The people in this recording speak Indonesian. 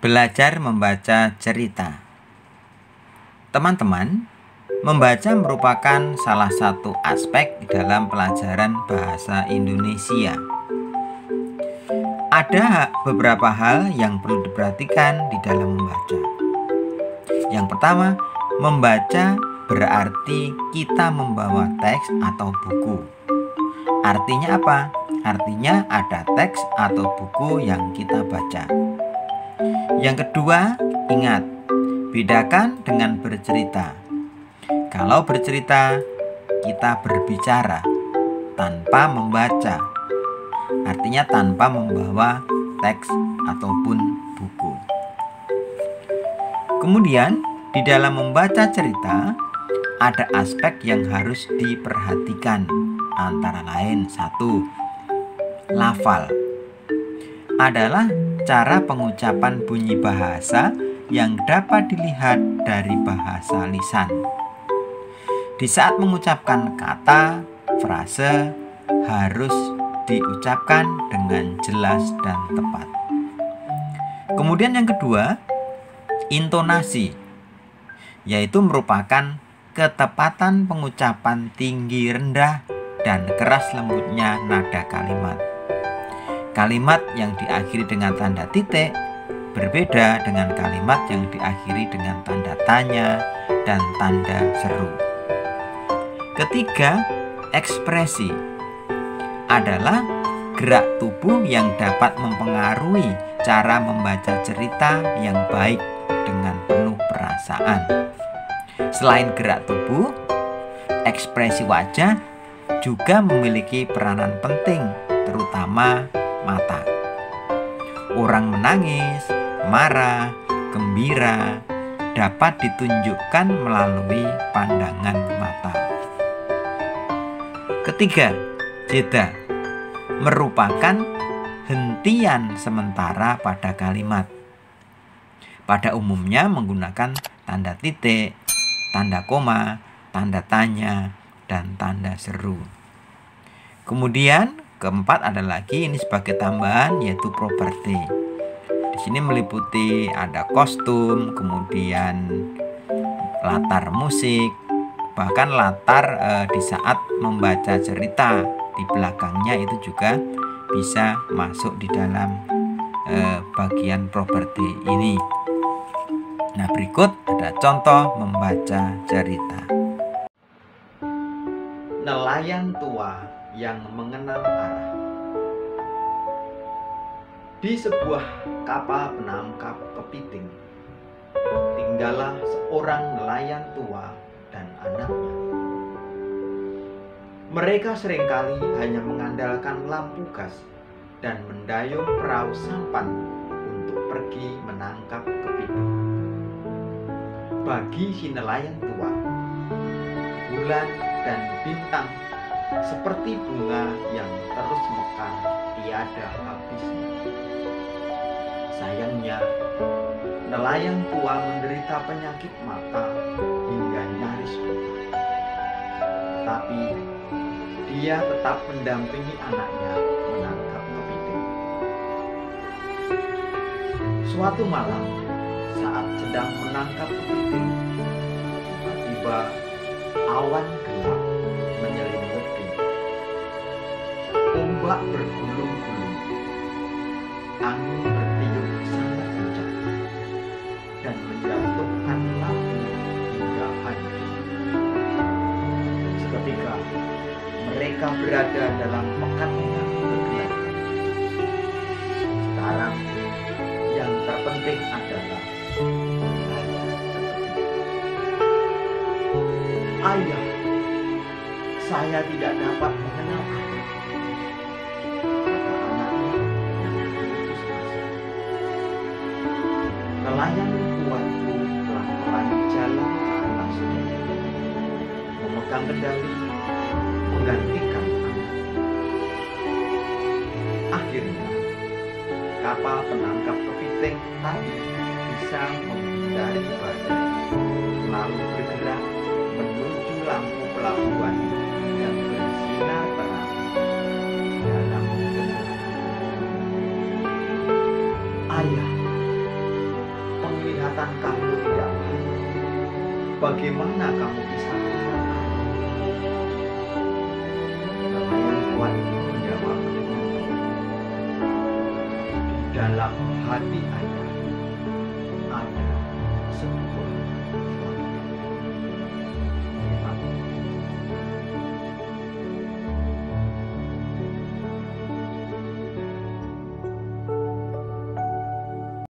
Belajar membaca cerita. Teman-teman, membaca merupakan salah satu aspek dalam pelajaran bahasa Indonesia. Ada beberapa hal yang perlu diperhatikan di dalam membaca. Yang pertama, membaca berarti kita membawa teks atau buku. Artinya apa? Artinya ada teks atau buku yang kita baca. Yang kedua, ingat, bedakan dengan bercerita. Kalau bercerita, kita berbicara tanpa membaca. Artinya tanpa membawa teks ataupun buku. Kemudian, di dalam membaca cerita, ada aspek yang harus diperhatikan. Antara lain, 1. Lafal adalah cara pengucapan bunyi bahasa yang dapat dilihat dari bahasa lisan. Di saat mengucapkan kata, frase harus diucapkan dengan jelas dan tepat. Kemudian yang kedua, intonasi, yaitu merupakan ketepatan pengucapan tinggi rendah dan keras lembutnya nada kalimat. Kalimat yang diakhiri dengan tanda titik berbeda dengan kalimat yang diakhiri dengan tanda tanya dan tanda seru. Ketiga, ekspresi adalah gerak tubuh yang dapat mempengaruhi cara membaca cerita yang baik dengan penuh perasaan. Selain gerak tubuh, ekspresi wajah juga memiliki peranan penting, terutama mata. Orang menangis, marah, gembira dapat ditunjukkan melalui pandangan mata. Ketiga, jeda merupakan hentian sementara pada kalimat. Pada umumnya menggunakan tanda titik, tanda koma, tanda tanya, dan tanda seru. Kemudian keempat ada lagi, ini sebagai tambahan, yaitu properti. Di sini meliputi ada kostum, kemudian latar musik, bahkan latar di saat membaca cerita di belakangnya itu juga bisa masuk di dalam bagian properti ini. Nah, berikut ada contoh membaca cerita. Nelayan tua yang mengenal arah. Di sebuah kapal penangkap kepiting, tinggallah seorang nelayan tua dan anaknya. Mereka seringkali hanya mengandalkan lampu gas dan mendayung perahu sampan untuk pergi menangkap kepiting. Bagi si nelayan tua, bulan dan bintang seperti bunga yang terus mekar tiada habisnya. Sayangnya, nelayan tua menderita penyakit mata hingga nyaris buta. Tapi dia tetap mendampingi anaknya menangkap kepiting. Suatu malam, saat sedang menangkap kepiting, tiba-tiba awan gelap menyelimuti. Ombak bergulung-gulung, angin bertiup sangat kencang dan menjatuhkan lampu hingga hancur. Seketika mereka berada dalam pekatnya kegelapan. Sekarang yang terpenting adalah ayah, saya tidak dapat mengenal ayah, kata anaknya yang putus asa. Nelayan tua itu pelan-pelan jalan ke atasnya, memegang kendali, menggantikan anaknya. Akhirnya, kapal penangkap kepiting tadi bisa menghindari badai, lalu bergerak menuju lampu pelabuhan yang bersinar terang dalam kegelapan. Ayah, bagaimana kamu bisa lupakan? Nelayan kuat menjawab dengan, di dalam hati Ayah